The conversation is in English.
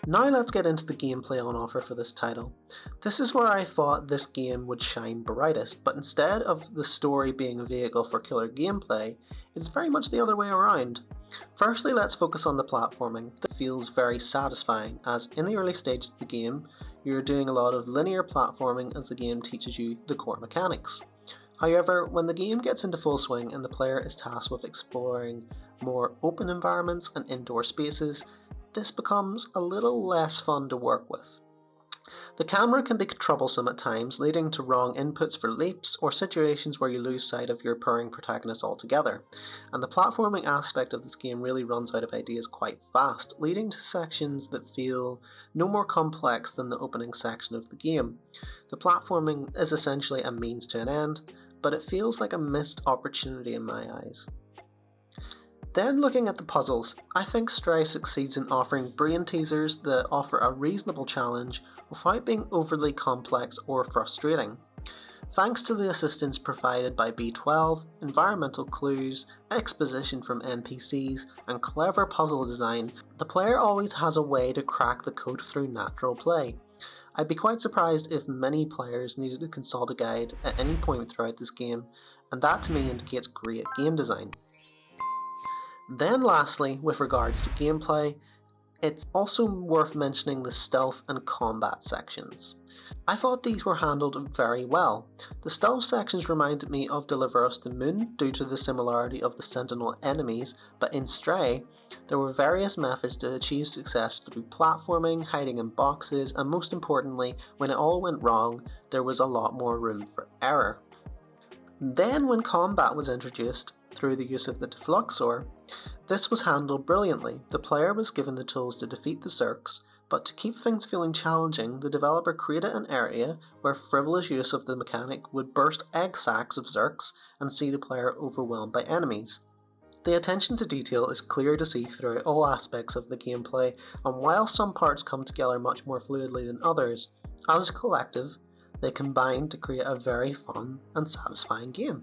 Now let's get into the gameplay on offer for this title. This is where I thought this game would shine brightest, but instead of the story being a vehicle for killer gameplay, it's very much the other way around. Firstly, let's focus on the platforming. That feels very satisfying, as in the early stages of the game, you're doing a lot of linear platforming as the game teaches you the core mechanics. However, when the game gets into full swing and the player is tasked with exploring more open environments and indoor spaces, this becomes a little less fun to work with. The camera can be troublesome at times, leading to wrong inputs for leaps or situations where you lose sight of your purring protagonist altogether, and the platforming aspect of this game really runs out of ideas quite fast, leading to sections that feel no more complex than the opening section of the game. The platforming is essentially a means to an end, but it feels like a missed opportunity in my eyes. Then looking at the puzzles, I think Stray succeeds in offering brain teasers that offer a reasonable challenge without being overly complex or frustrating. Thanks to the assistance provided by B12, environmental clues, exposition from NPCs, and clever puzzle design, the player always has a way to crack the code through natural play. I'd be quite surprised if many players needed to consult a guide at any point throughout this game, and that to me indicates great game design. Then lastly, with regards to gameplay, it's also worth mentioning the stealth and combat sections. I thought these were handled very well. The stealth sections reminded me of Deliver Us the Moon due to the similarity of the Sentinel enemies, but in Stray, there were various methods to achieve success through platforming, hiding in boxes, and most importantly, when it all went wrong, there was a lot more room for error. Then when combat was introduced through the use of the Defluxor, this was handled brilliantly. The player was given the tools to defeat the Zurks, but to keep things feeling challenging, the developer created an area where frivolous use of the mechanic would burst egg sacs of Zurks and see the player overwhelmed by enemies. The attention to detail is clear to see throughout all aspects of the gameplay, and while some parts come together much more fluidly than others, as a collective, they combine to create a very fun and satisfying game.